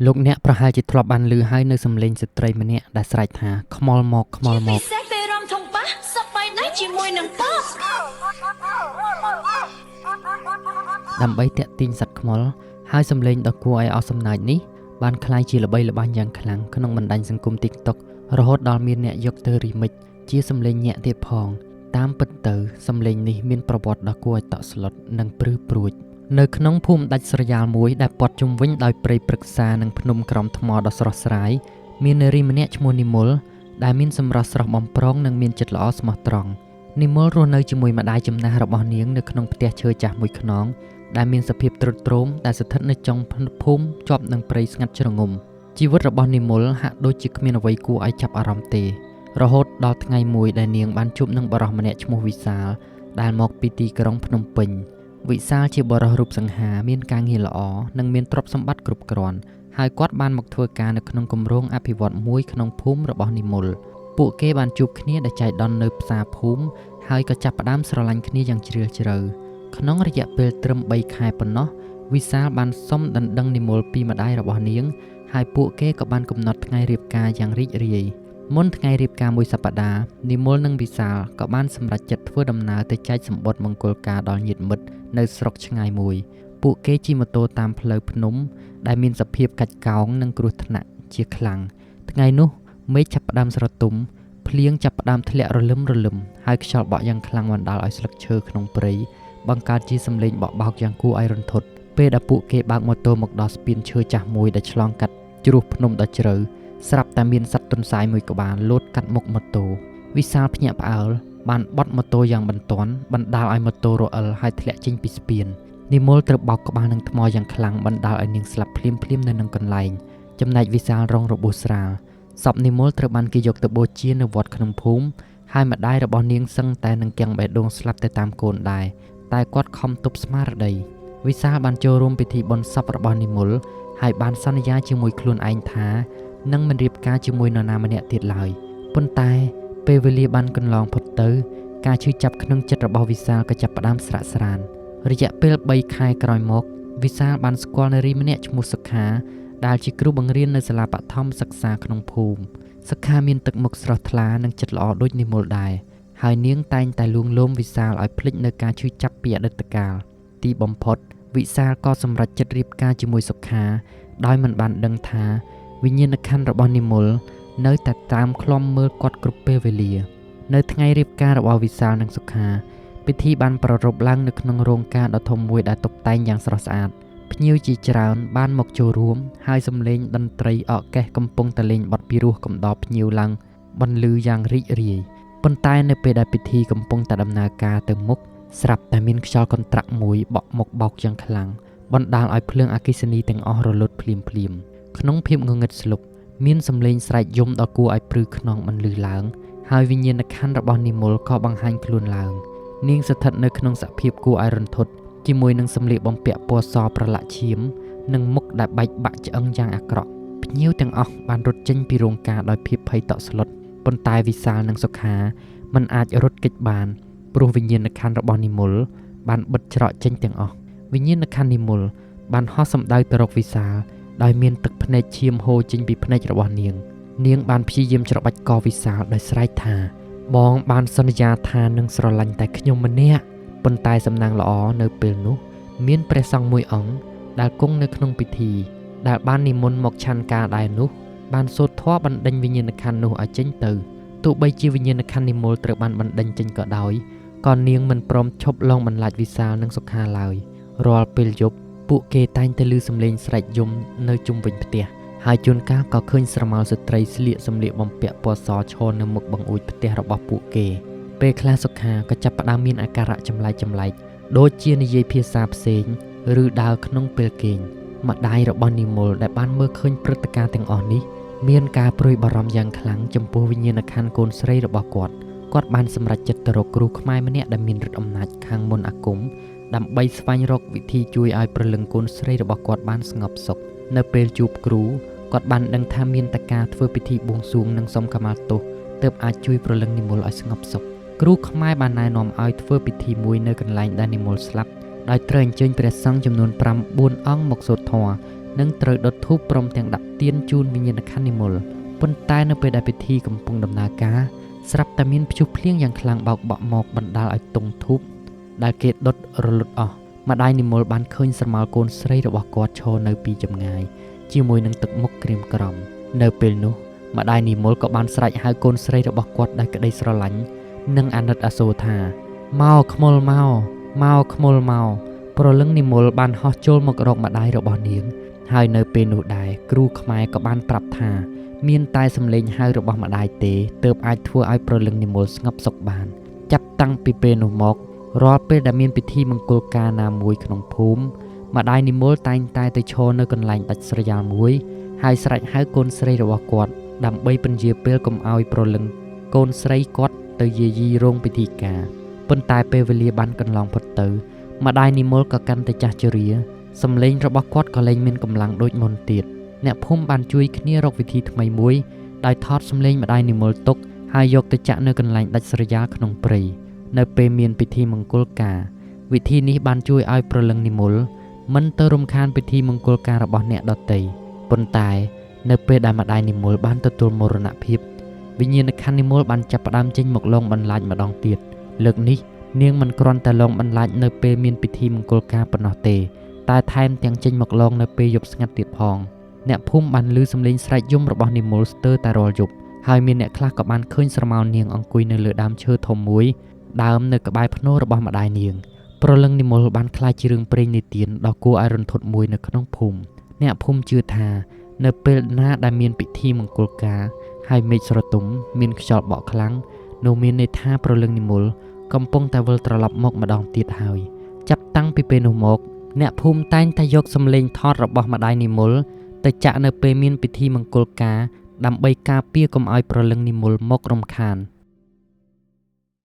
លោកអ្នកប្រហែលជាធ្លាប់បានឮហើយនៅសំឡេងស្ត្រីម្នាក់ដែលស្រែកថាខ្មុលមកខ្មុលមកពិសេសពេលរំធំបាសសប្បាយណាស់ជាមួយនឹងប៉បដើម្បីតាក់ទាញសត្វខ្មុលហើយសំឡេងដ៏គួរឲ្យអស់សំណើចនេះបានក្លាយជាល្បីល្បាញយ៉ាងខ្លាំងក្នុងបណ្ដាញសង្គម TikTok រហូតដល់មានអ្នកយកទៅ remix ជាសំឡេងញាក់ទៀតផងតាមពិតទៅសំឡេងនេះមានប្រវត្តិដ៏គួរឲ្យតក់ស្លុតនិងព្រឺព្រួចនៅក្នុងភូមិដាច់ស្រយាលមួយដែលព័ទ្ធជុំវិញដោយព្រៃព្រឹក្សានិងភ្នំក្រំថ្មដ៏ស្រស់ស្រាយមាននារីម្នាក់ឈ្មោះនិមលដែលមានសម្រស់ស្រស់បំព្រងនិងមានចិត្តល្អស្មោះត្រង់និមលរស់នៅជាមួយម្ដាយចំណាស់របស់នាងនៅក្នុងផ្ទះឈើចាស់មួយខ្នងដែលមានសភាពទ្រុឌទ្រោមដែលស្ថិតនៅចុងភូមិជាប់នឹងព្រៃស្ងាត់ជ្រងំជីវិតរបស់និមលហាក់ដូចជាគ្មានអ្វីគួរឲ្យចាប់អារម្មណ៍ទេរហូតដល់ថ្ងៃមួយដែលនាងបានជួបនឹងបុរសម្នាក់ឈ្មោះវិសាលដែលមកពីទីក្រុងភ្នំពេញវិសាលជាបុរសរូបសង្ហាមានការងារល្អនិងមានទ្រព្យសម្បត្តិគ្រប់គ្រាន់ហើយគាត់បានមកធ្វើការនៅក្នុងគម្រោងអភិវឌ្ឍន៍មួយក្នុងភូមិរបស់និមលពួកគេបានជួបគ្នាដែលចៃដន្យនៅផ្សារភូមិហើយក៏ចាប់ផ្ដើមស្រឡាញ់គ្នាយ៉ាងជ្រាលជ្រៅក្នុងរយៈពេលត្រឹម3ខែប៉ុណ្ណោះវិសាលបានសុំដណ្ដឹងនិមលពីម្ដាយរបស់នាងហើយពួកគេក៏បានកំណត់ថ្ងៃរៀបការយ៉ាងរីករាយមុនថ្ងៃរៀបការមួយសប្តាហ៍និមលនិងវិសាលក៏បានសម្រេចចិត្តធ្វើដំណើរទៅចែកសម្បត្តិមង្គលការដល់ញាតិមិត្តនៅស្រុកឆ្ងាយមួយពួកគេជិះម៉ូតូតាមផ្លូវភ្នំដែលមានសភាពកាច់កោងនិងគ្រោះថ្នាក់ជាខ្លាំងថ្ងៃនោះមេឃចាប់ផ្ដើមស្រទុំភ្លៀងចាប់ផ្ដើមធ្លាក់រលឹមហើយខ្យល់បក់យ៉ាងខ្លាំងបណ្ដាលឲ្យស្លឹកឈើក្នុងព្រៃបង្កើតជាសំឡេងបក់បោកយ៉ាងគួរឲ្យរន្ធត់ពេលដែលពួកគេបើកម៉ូតូមកដល់ស្ពានឈើចាស់មួយដែលឆ្លងកាត់ជ្រោះភ្នំដ៏ជ្រៅស្រាប់តែមានសត្វទន្សាយមួយក្បាលលោតកាត់មុខម៉ូតូវិសាលភ្ញាក់ផ្អើលបានបត់ម៉ូតូយ៉ាងបន្ទាន់បណ្ដាលឲ្យម៉ូតូរអិលហើយធ្លាក់ចេញពីស្ពាននិមលត្រូវបោកក្បាលនឹងថ្មយ៉ាងខ្លាំងបណ្ដាលឲ្យនាងស្លាប់ភ្លាមនៅនឹងកន្លែងចំណែកវិសាលរងរបួសស្រាលសពនិមលត្រូវបានគេយកទៅបូជានៅវត្តក្នុងភូមិហើយម្ដាយរបស់នាងសឹងតែនឹងគាំងបេះដូងស្លាប់ទៅតាមកូនដែរតែគាត់ខំទប់ស្មារតីវិសាលបានចូលរួមពិធីបុណ្យសពរបស់និមលហើយបានសន្យាជាមួយខ្លួនឯងថានឹងមិនរៀបការជាមួយនរណាម្នាក់ទៀតឡើយប៉ុន្តែពេលវេលាបានកន្លងផុតទៅការឈឺចាប់ក្នុងចិត្តរបស់វិសាលក៏ចាប់ផ្ដើមស្រាក់ស្រានរយៈពេល3ខែក្រោយមកវិសាលបានស្គាល់នារីម្នាក់ឈ្មោះសុខាដែលជាគ្រូបង្រៀននៅសាលាបឋមសិក្សាក្នុងភូមិសុខាមានទឹកមុខស្រស់ថ្លានិងចិត្តល្អដូចនិមលដែរហើយនាងតែងតែលួងលោមវិសាលឲ្យភ្លេចនៅការឈឺចាប់ពីអតីតកាលទីបំផុតវិសាលក៏សម្រេចចិត្តរៀបការជាមួយសុខាដោយមិនបានដឹងថាវិញ្ញាណក្ខន្ធរបស់និមលនៅតែតាមឃ្លាំមើលគាត់គ្រប់ពេលវេលានៅថ្ងៃរៀបការរបស់វិសាលនិងសុខាពិធីបានប្រារព្ធឡើងនៅក្នុងរោងការដ៏ធំមួយដែលតុបតែងយ៉ាងស្រស់ស្អាតភ្ញៀវជាច្រើនបានមកចូលរួមហើយសំឡេងតន្ត្រីអកេះកំពុងតែលេងបទពិរោះកំដរភ្ញៀវឡើងបន្លឺយ៉ាងរីករាយប៉ុន្តែនៅពេលដែលពិធីកំពុងតែដំណើរការទៅមុខស្រាប់តែមានខ្យល់កន្ត្រាក់មួយបក់មកបោកយ៉ាងខ្លាំងបណ្ដាលឲ្យភ្លើងអគ្គិសនីទាំងអស់រលត់ភ្លាមក្នុងភាពងងឹតស្លុបមានសំឡេងស្រែកយំដ៏គួរឲ្យព្រឺខ្នងបន្លឺឡើងហើយវិញ្ញាណក្ខន្ធរបស់និមលក៏បង្ហាញខ្លួនឡើងនាងស្ថិតនៅក្នុងសភាពគួរឲ្យរន្ធត់ជាមួយនឹងសម្លៀកបំពាក់ពណ៌សប្រឡាក់ឈាមនិងមុខដែលបែកបាក់ឆ្អឹងយ៉ាងអាក្រក់ភ្ញៀវទាំងអស់បានរត់ចេញពីរោងការដោយភាពភ័យតក់ស្លុតប៉ុន្តែវិសាលនិងសុខាមិនអាចរត់គេចបានព្រោះវិញ្ញាណក្ខន្ធរបស់និមលបានបិទច្រកចេញទាំងអស់វិញ្ញាណក្ខន្ធនិមលបានហោះសម្ដៅទៅរកវិសាលដោយមានទឹកភ្នែកឈាមហូរចេញពីភ្នែករបស់នាងបានព្យាយាមច្របាច់កវិសាលដោយស្រែកថាបងបានសន្យាថានឹងស្រឡាញ់តែខ្ញុំម្នាក់ប៉ុន្តែសំណាងល្អនៅពេលនោះមានព្រះសង្ឃមួយអង្គដែលគង់នៅក្នុងពិធីដែលបាននិមន្តមកឆាន់ការដែរនោះបានសូត្រធម៌បណ្ដេញវិញ្ញាណក្ខន្ធនោះឲ្យចេញទៅទោះបីជាវិញ្ញាណក្ខន្ធនិមលត្រូវបានបណ្ដេញចេញក៏ដោយក៏នាងមិនព្រមឈប់លងបន្លាចវិសាលនិងសុខាឡើយរាល់ពេលយប់ពួកគេតែងតែឮសំឡេងស្រែកយំនៅជុំវិញផ្ទះហើយជួនកាលក៏ឃើញស្រមោលស្ត្រីស្លៀកសម្លៀកបំពាក់ពណ៌សឈរនៅមុខបង្អួចផ្ទះរបស់ពួកគេពេលខ្លះសុខាក៏ចាប់ផ្ដើមមានអាការៈចម្លែកដូចជានិយាយភាសាផ្សេងឬដើរក្នុងពេលគេងម្ដាយរបស់និមលដែលបានមើលឃើញព្រឹត្តិការណ៍ទាំងអស់នេះមានការព្រួយបារម្ភយ៉ាងខ្លាំងចំពោះវិញ្ញាណក្ខន្ធកូនស្រីរបស់គាត់បានសម្រេចចិត្តទៅរកគ្រូខ្មែរម្នាក់ដែលមានឫទ្ធិអំណាចខាងមន្តអាគមដើម្បីស្វែងរកវិធីជួយឲ្យព្រលឹងកូនស្រីរបស់គាត់បានស្ងប់សុខនៅពេលជួបគ្រូគាត់បានដឹងថាមានតែការធ្វើពិធីបួងសួងនិងសុំខមាទោសទើបអាចជួយព្រលឹងនិមលឲ្យស្ងប់សុខគ្រូខ្មែរបានណែនាំឲ្យធ្វើពិធីមួយនៅកន្លែងដែលនិមលស្លាប់ដោយត្រូវអញ្ជើញព្រះសង្ឃចំនួន 5-4 អង្គមកសូត្រធម៌ និងត្រូវដុតធូបព្រមទាំងដាក់ទៀនជូនវិញ្ញាណក្ខន្ធនិមលប៉ុន្តែនៅពេលដែលពិធីកំពុងដំណើរការស្រាប់តែមានព្យុះភ្លៀងយ៉ាងខ្លាំងបោកបក់មកបណ្ដាលឲ្យទង់ធូបដែលគេដុតរលត់អស់ម្ដាយនិមលបានឃើញស្រមោលកូនស្រីរបស់គាត់ឈរនៅពីចម្ងាយជាមួយនឹងទឹកមុខក្រៀមក្រំនៅពេលនោះម្ដាយនិមលក៏បានស្រែកហៅកូនស្រីរបស់គាត់ដោយក្តីស្រឡាញ់និងអាណិតអាសូរថាមកខ្មុលមកខ្មុលមកព្រលឹងនិមលបានហោះចូលមករកម្ដាយរបស់នាងហើយនៅពេលនោះដែរគ្រូខ្មែរក៏បានប្រាប់ថាមានតែសំឡេងហៅរបស់ម្ដាយទេទើបអាចធ្វើឲ្យព្រលឹងនិមលស្ងប់សុខបានចាប់តាំងពីពេលនោះមករាល់ពេលដែលមានពិធីមង្គលការណាមួយក្នុងភូមិម្ដាយនិមលតែងតែទៅឈរនៅកន្លែងដាច់ស្រយាលមួយហើយស្រែកហៅកូនស្រីរបស់គាត់ដើម្បីពន្យាពេលកុំឲ្យព្រលឹងកូនស្រីគាត់ទៅយាយីរោងពិធីការប៉ុន្តែពេលវេលាបានកន្លងផុតទៅម្ដាយនិមលក៏កាន់តែចាស់ជរាសំឡេងរបស់គាត់ក៏លែងមានកម្លាំងដូចមុនទៀតអ្នកភូមិបានជួយគ្នារកវិធីថ្មីមួយដោយថតសំឡេងម្ដាយនិមលទុកហើយយកទៅចាក់នៅកន្លែងដាច់ស្រយាលក្នុងព្រៃនៅពេលមានពិធីមង្គលការវិធីនេះបានជួយឲ្យព្រលឹងនិមលមិនទៅរំខានពិធីមង្គលការរបស់អ្នកដទៃប៉ុន្តែនៅពេលដែលម្ដាយនិមលបានទទួលមរណភាពវិញ្ញាណក្ខន្ធនិមលបានចាប់ផ្ដើមចេញមកលងបន្លាចម្ដងទៀតលើកនេះនាងមិនគ្រាន់តែលងបន្លាចនៅពេលមានពិធីមង្គលការប៉ុណ្ណោះទេតែថែមទាំងចេញមកលងនៅពេលយប់ស្ងាត់ទៀតផងអ្នកភូមិបានឮសំឡេងស្រែកយំរបស់និមលស្ទើរតែរាល់យប់ហើយមានអ្នកខ្លះក៏បានឃើញស្រមោលនាងអង្គុយនៅលើដើមឈើធំមួយដើមនៅក្បែរភ្នូររបស់ម្ដាយនាងព្រលឹងនិមលបានក្លាយជារឿងព្រេងនិទានដ៏គួរឲ្យរន្ធត់មួយនៅក្នុងភូមិអ្នកភូមិជឿថានៅពេលណាដែលមានពិធីមង្គលការហើយមេឃស្រទុំមានខ្យល់បក់ខ្លាំងនោះមានន័យថាព្រលឹងនិមលកំពុងតែវិលត្រឡប់មកម្ដងទៀតហើយចាប់តាំងពីពេលនោះមកអ្នកភូមិតែងតែយកសំឡេងថតរបស់ម្ដាយនិមលទៅចាក់នៅពេលមានពិធីមង្គលការដើម្បីការពារកុំឲ្យព្រលឹងនិមលមករំខាន